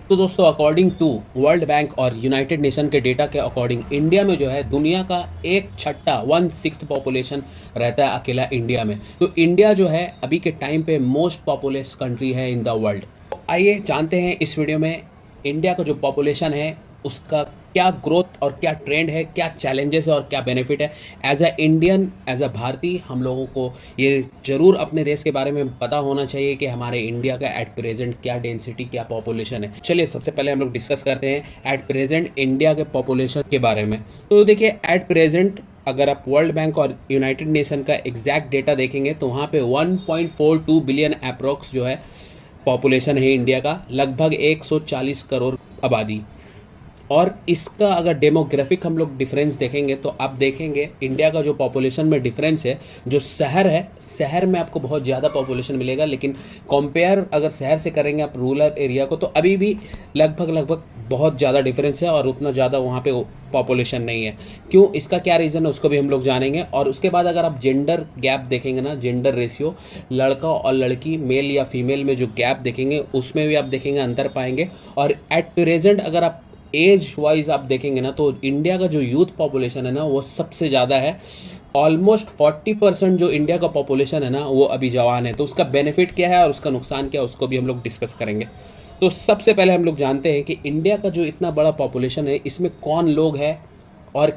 तो दोस्तों according to world bank और यूनाइटेड नेशन के डेटा के अकॉर्डिंग इंडिया में जो है दुनिया का एक छठा 1/6 पॉपुलेशन रहता है अकेला इंडिया में। तो इंडिया जो है अभी के टाइम पे मोस्ट पॉपुलस कंट्री है इन द वर्ल्ड। आइए जानते हैं इस वीडियो में इंडिया का जो पॉपुलेशन है उसका क्या ग्रोथ और क्या ट्रेंड है, क्या चैलेंजेस है और क्या बेनिफिट है। As a Indian, as a भारतीय, हम लोगों को ये ज़रूर अपने देश के बारे में पता होना चाहिए कि हमारे इंडिया का एट प्रेजेंट क्या डेंसिटी, क्या पॉपुलेशन है। चलिए सबसे पहले हम लोग डिस्कस करते हैं एट प्रेजेंट इंडिया के पॉपुलेशन के बारे में। तो देखिए एट प्रेजेंट अगर आप वर्ल्ड बैंक और यूनाइटेड नेशन का एग्जैक्ट डेटा देखेंगे तो वहाँ पे 1.42 बिलियन अप्रोक्स जो है पॉपुलेशन है इंडिया का, लगभग 140 करोड़ आबादी। और इसका अगर डेमोग्राफिक हम लोग डिफरेंस देखेंगे तो आप देखेंगे इंडिया का जो पॉपुलेशन में डिफरेंस है, जो शहर है, शहर में आपको बहुत ज़्यादा पॉपुलेशन मिलेगा, लेकिन कंपेयर अगर शहर से करेंगे आप रूरल एरिया को तो अभी भी लगभग बहुत ज़्यादा डिफरेंस है और उतना ज़्यादा वहाँ पे पॉपुलेशन नहीं है। क्यों, इसका क्या रीज़न है उसको भी हम लोग जानेंगे। और उसके बाद अगर आप जेंडर गैप देखेंगे ना, जेंडर रेशियो, लड़का और लड़की, मेल या फीमेल में जो गैप देखेंगे उसमें भी आप देखेंगे अंतर पाएंगे। और एट प्रेजेंट अगर आप एज वाइज आप देखेंगे ना तो इंडिया का जो यूथ पॉपुलेशन है ना वो सबसे ज़्यादा है। ऑलमोस्ट 40% जो इंडिया का पॉपुलेशन है ना वो अभी जवान है। तो उसका बेनिफिट क्या है और उसका नुकसान क्या है उसको भी हम लोग डिस्कस करेंगे। तो सबसे पहले हम लोग जानते हैं कि इंडिया का जो इतना बड़ा पॉपुलेशन है इसमें कौन लोग हैं और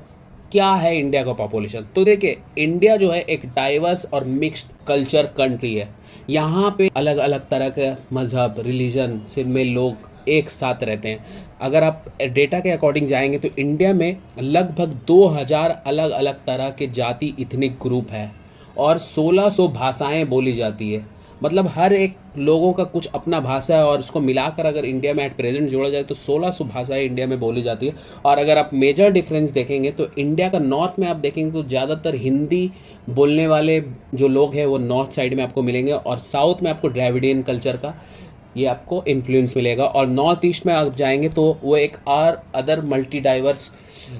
क्या है इंडिया का पॉपुलेशन। तो देखिए इंडिया जो है एक डाइवर्स और मिक्स्ड कल्चर कंट्री है। यहाँ पे अलग अलग तरह के मज़हब, रिलीजन से में लोग एक साथ रहते हैं। अगर आप डेटा के अकॉर्डिंग जाएंगे तो इंडिया में लगभग 2000 अलग अलग तरह के जाति इथनिक ग्रुप है और 1600 भाषाएं बोली जाती है। मतलब हर एक लोगों का कुछ अपना भाषा है और उसको मिलाकर अगर इंडिया में एट प्रेजेंट जोड़ा जाए तो 1600 भाषाएं इंडिया में बोली जाती है। और अगर आप मेजर डिफरेंस देखेंगे तो इंडिया का नॉर्थ में आप देखेंगे तो ज़्यादातर हिंदी बोलने वाले जो लोग हैं वो नॉर्थ साइड में आपको मिलेंगे और साउथ में आपको द्रविडियन कल्चर का ये आपको इन्फ्लुएंस मिलेगा। और नॉर्थ ईस्ट में आप जाएंगे तो वो एक और अदर मल्टी डाइवर्स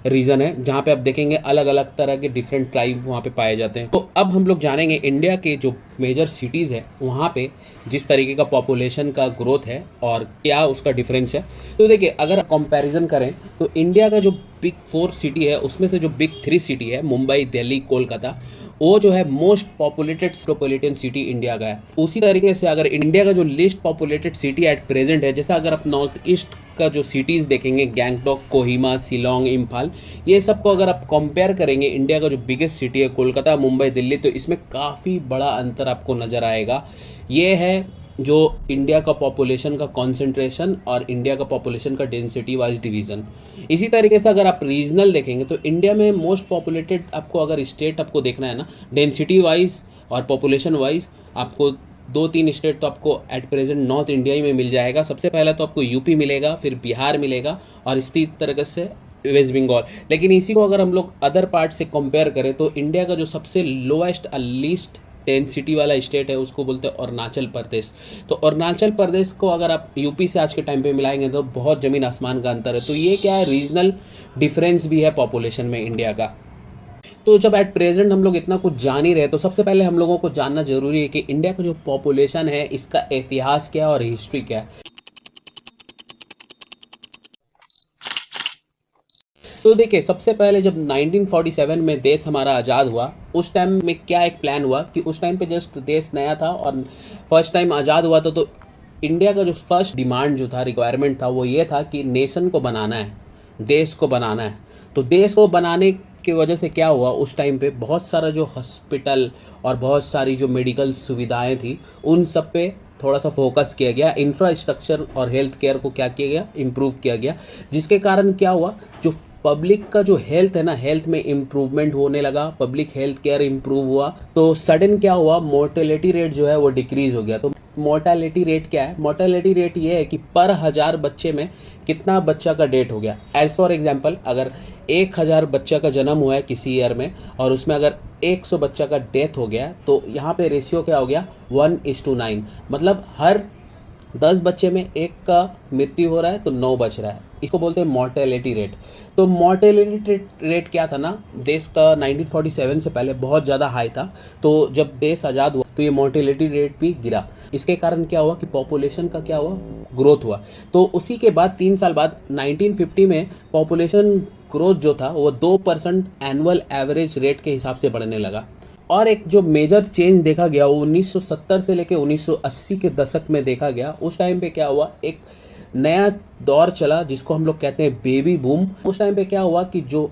रीजन है जहाँ पे आप देखेंगे अलग अलग तरह के डिफरेंट ट्राइब वहाँ पे पाए जाते हैं। तो अब हम लोग जानेंगे इंडिया के जो मेजर सिटीज़ है वहाँ पे जिस तरीके का पॉपुलेशन का ग्रोथ है और क्या उसका डिफरेंस है। तो देखिए अगर कंपैरिजन करें तो इंडिया का जो बिग 4 सिटी है उसमें से जो बिग 3 सिटी है, मुंबई, दिल्ली, कोलकाता, वो जो है most populated metropolitan city India का है। उसी तरीके से अगर इंडिया का जो list populated city at present है, जैसा अगर आप नॉर्थ ईस्ट का जो सिटीज़ देखेंगे, गैंगटॉक, कोहिमा, शिलोंग, इम्फाल, ये सब को अगर आप कंपेयर करेंगे इंडिया का जो बिगेस्ट सिटी है कोलकाता, मुंबई, दिल्ली, तो इसमें काफ़ी बड़ा अंतर आपको नज़र आएगा। ये है जो इंडिया का पॉपुलेशन का कंसंट्रेशन और इंडिया का पॉपुलेशन का डेंसिटी वाइज डिवीज़न। इसी तरीके से अगर आप रीजनल देखेंगे तो इंडिया में मोस्ट पॉपुलेटेड आपको अगर स्टेट आपको देखना है ना डेंसिटी वाइज और पॉपुलेशन वाइज, आपको 2-3 स्टेट तो आपको एट प्रेजेंट नॉर्थ इंडिया ही में मिल जाएगा। सबसे पहला तो आपको यूपी मिलेगा, फिर बिहार मिलेगा और इसी तरीके से वेस्ट बंगाल। लेकिन इसी को अगर हम लोग अदर पार्ट से कंपेयर करें तो इंडिया का जो सबसे लोएस्ट लीस्ट डेंसिटी वाला स्टेट है उसको बोलते हैं अरुणाचल प्रदेश। तो अरुणाचल प्रदेश को अगर आप यूपी से आज के टाइम पे मिलाएंगे तो बहुत ज़मीन आसमान का अंतर है। तो ये क्या है, रीजनल डिफरेंस भी है पॉपुलेशन में इंडिया का। तो जब एट प्रेजेंट हम लोग इतना कुछ जान ही रहे तो सबसे पहले हम लोगों को जानना जरूरी है कि इंडिया का जो पॉपुलेशन है इसका इतिहास क्या है और हिस्ट्री क्या है। तो देखिए सबसे पहले जब 1947 में देश हमारा आज़ाद हुआ उस टाइम में क्या एक प्लान हुआ कि उस टाइम पे जस्ट देश नया था और फर्स्ट टाइम आज़ाद हुआ था। तो इंडिया का जो फर्स्ट डिमांड जो था, रिक्वायरमेंट था, वो ये था कि नेशन को बनाना है, देश को बनाना है। तो देश को बनाने की वजह से क्या हुआ, उस टाइम पे बहुत सारा जो हॉस्पिटल और बहुत सारी जो मेडिकल सुविधाएं थी उन सब पे थोड़ा सा फोकस किया गया। इंफ्रास्ट्रक्चर और हेल्थ केयर को क्या किया गया, इम्प्रूव किया गया, जिसके कारण क्या हुआ, जो पब्लिक का जो हेल्थ है ना, हेल्थ में इम्प्रूवमेंट होने लगा, पब्लिक हेल्थ केयर इम्प्रूव हुआ। तो सडन क्या हुआ, मोर्टेलिटी रेट जो है वो डिक्रीज हो गया। तो मोर्टेलिटी रेट क्या है, मोर्टेलिटी रेट ये है कि पर 1000 बच्चे में कितना बच्चा का डेथ हो गया। एज फॉर एग्जांपल अगर 1000 बच्चा का जन्म हुआ है किसी ईयर में और उसमें अगर 100 बच्चा का डेथ हो गया तो यहाँ पे रेशियो क्या हो गया, 1:9। मतलब हर 10 बच्चे में एक का मृत्यु हो रहा है तो 9 बच रहा है। इसको बोलते हैं मॉर्टेलिटी रेट। तो मॉर्टेलिटी रेट क्या था ना, देश का 1947 से पहले बहुत ज़्यादा हाई था। तो जब देश आज़ाद हुआ तो ये मॉर्टेलिटी रेट भी गिरा। इसके कारण क्या हुआ कि पॉपुलेशन का क्या हुआ, ग्रोथ हुआ। तो उसी के बाद 3 साल बाद 1950 में पॉपुलेशन ग्रोथ जो था वो 2% एनुअल एवरेज रेट के हिसाब से बढ़ने लगा। और एक जो मेजर चेंज देखा गया वो 1970 से लेकर 1980 के दशक में देखा गया। उस टाइम पे क्या हुआ, एक नया दौर चला जिसको हम लोग कहते हैं बेबी बूम। उस टाइम पे क्या हुआ कि जो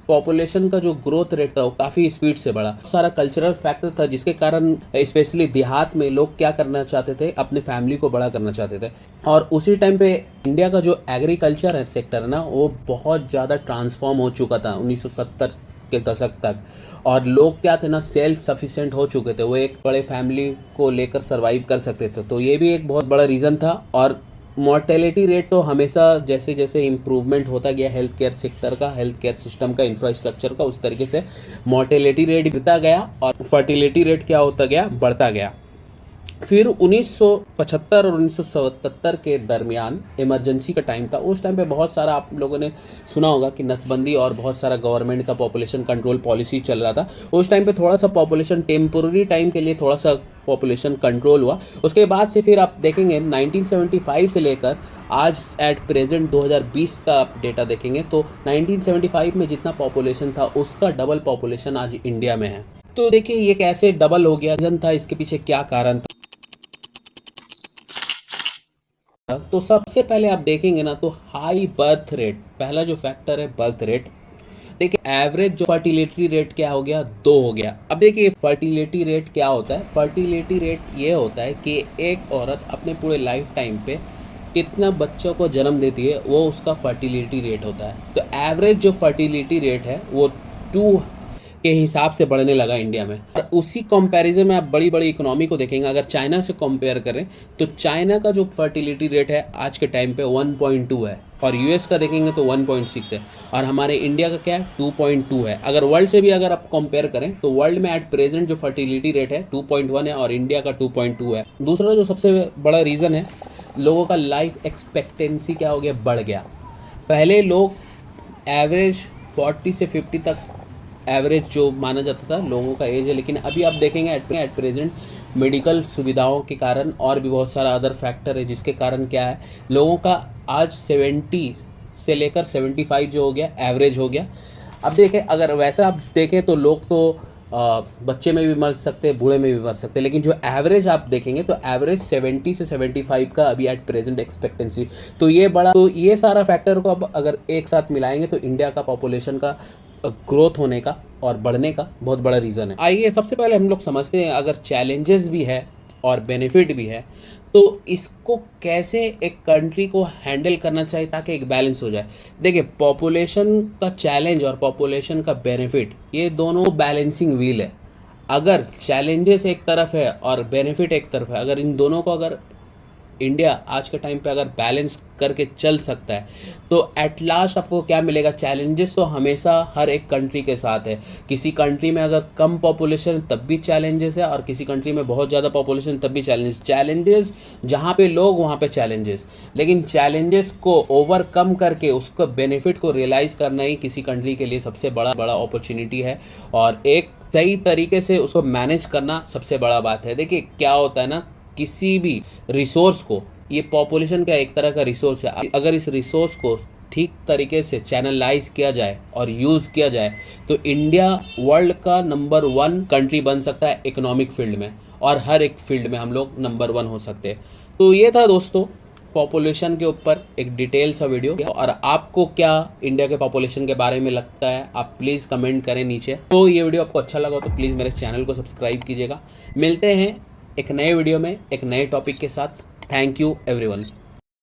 पॉपुलेशन का जो ग्रोथ रेट था वो काफ़ी स्पीड से बढ़ा। सारा कल्चरल फैक्टर था जिसके कारण स्पेशली देहात में लोग क्या करना चाहते थे, अपने फैमिली को बड़ा करना चाहते थे। और उसी टाइम पे इंडिया का जो एग्रीकल्चर है सेक्टर है ना, वो बहुत ज़्यादा ट्रांसफॉर्म हो चुका था 1970 के दशक तक। और लोग क्या थे ना, सेल्फ सफिशिएंट हो चुके थे, वो एक बड़े फैमिली को लेकर सर्वाइव कर सकते थे। तो ये भी एक बहुत बड़ा रीज़न था। और मॉर्टेलिटी रेट तो हमेशा जैसे जैसे इम्प्रूवमेंट होता गया हेल्थ केयर सेक्टर का, हेल्थ केयर सिस्टम का, इंफ्रास्ट्रक्चर का, उस तरीके से मॉर्टेलिटी रेट गिरता गया और फर्टिलिटी रेट क्या होता गया, बढ़ता गया। फिर 1975 और 1977 के दरमियान इमरजेंसी का टाइम था। उस टाइम पे बहुत सारा आप लोगों ने सुना होगा कि नसबंदी और बहुत सारा गवर्नमेंट का पॉपुलेशन कंट्रोल पॉलिसी चल रहा था। उस टाइम पे थोड़ा सा पॉपुलेशन टेम्पोररी टाइम के लिए थोड़ा सा पॉपुलेशन कंट्रोल हुआ। उसके बाद से फिर आप देखेंगे 1975 से लेकर आज एट प्रेजेंट 2020 का आप डेटा देखेंगे तो 1975 में जितना पॉपुलेशन था उसका डबल पॉपुलेशन आज इंडिया में है। तो देखिए ये कैसे डबल हो गया, रीजन था इसके पीछे, क्या कारण था। तो सबसे पहले आप देखेंगे ना तो हाई बर्थ रेट, पहला जो फैक्टर है बर्थ रेट। देखिए एवरेज जो फर्टिलिटी रेट क्या हो गया, 2 हो गया। अब देखिए फर्टिलिटी रेट क्या होता है, फर्टिलिटी रेट ये होता है कि एक औरत अपने पूरे लाइफ टाइम पे कितना बच्चों को जन्म देती है, वो उसका फर्टिलिटी रेट होता है। तो एवरेज जो फर्टिलिटी रेट है वो 2 के हिसाब से बढ़ने लगा इंडिया में। और उसी कंपैरिजन में आप बड़ी बड़ी इकोनॉमी को देखेंगे, अगर चाइना से कंपेयर करें तो चाइना का जो फर्टिलिटी रेट है आज के टाइम पे 1.2 है और यूएस का देखेंगे तो 1.6 है और हमारे इंडिया का क्या है 2.2 है। अगर वर्ल्ड से भी अगर आप कंपेयर करें तो वर्ल्ड में एट प्रेजेंट जो फर्टिलिटी रेट है 2.1 है और इंडिया का 2.2 है। दूसरा जो सबसे बड़ा रीज़न है, लोगों का लाइफ एक्सपेक्टेंसी क्या हो गया, बढ़ गया। पहले लोग एवरेज 40 से 50 तक एवरेज जो माना जाता था लोगों का एज है, लेकिन अभी आप देखेंगे एट प्रेजेंट मेडिकल सुविधाओं के कारण और भी बहुत सारा अदर फैक्टर है जिसके कारण क्या है, लोगों का आज 70 से लेकर 75 जो हो गया एवरेज हो गया। अब देखें अगर वैसा आप देखें तो लोग तो बच्चे में भी मर सकते हैं, बूढ़े में भी मर सकते हैं, लेकिन जो एवरेज आप देखेंगे तो एवरेज 70 से 75 का अभी एट प्रेजेंट एक्सपेक्टेंसी। तो ये सारा फैक्टर को अब अगर एक साथ मिलाएंगे तो इंडिया का पॉपुलेशन का ग्रोथ होने का और बढ़ने का बहुत बड़ा रीज़न है। आइए सबसे पहले हम लोग समझते हैं, अगर चैलेंजेस भी है और बेनिफिट भी है तो इसको कैसे एक कंट्री को हैंडल करना चाहिए ताकि एक बैलेंस हो जाए। देखिए पॉपुलेशन का चैलेंज और पॉपुलेशन का बेनिफिट ये दोनों बैलेंसिंग व्हील है। अगर चैलेंजेस एक तरफ है और बेनिफिट एक तरफ है, अगर इन दोनों को अगर इंडिया आज के टाइम पे अगर बैलेंस करके चल सकता है तो एट लास्ट आपको क्या मिलेगा, चैलेंजेस तो हमेशा हर एक कंट्री के साथ है। किसी कंट्री में अगर कम पॉपुलेशन तब भी चैलेंजेस है और किसी कंट्री में बहुत ज़्यादा पॉपुलेशन तब भी चैलेंजेस जहाँ पे लोग वहाँ पे चैलेंजेस। लेकिन चैलेंजेस को ओवरकम करके उसको बेनिफिट को रियलाइज़ करना ही किसी कंट्री के लिए सबसे बड़ा अपॉर्चुनिटी है और एक सही तरीके से उसको मैनेज करना सबसे बड़ा बात है। देखिए क्या होता है ना, किसी भी रिसोर्स को, ये पॉपुलेशन का एक तरह का रिसोर्स है, अगर इस रिसोर्स को ठीक तरीके से चैनलाइज किया जाए और यूज़ किया जाए तो इंडिया वर्ल्ड का नंबर 1 कंट्री बन सकता है इकोनॉमिक फील्ड में और हर एक फील्ड में हम लोग नंबर 1 हो सकते हैं। तो ये था दोस्तों पॉपुलेशन के ऊपर एक डिटेल सा वीडियो। और आपको क्या इंडिया के पॉपुलेशन के बारे में लगता है आप प्लीज़ कमेंट करें नीचे। तो ये वीडियो आपको अच्छा लगा तो प्लीज़ मेरे चैनल को सब्सक्राइब कीजिएगा। मिलते हैं एक नए वीडियो में एक नए टॉपिक के साथ। Thank you everyone.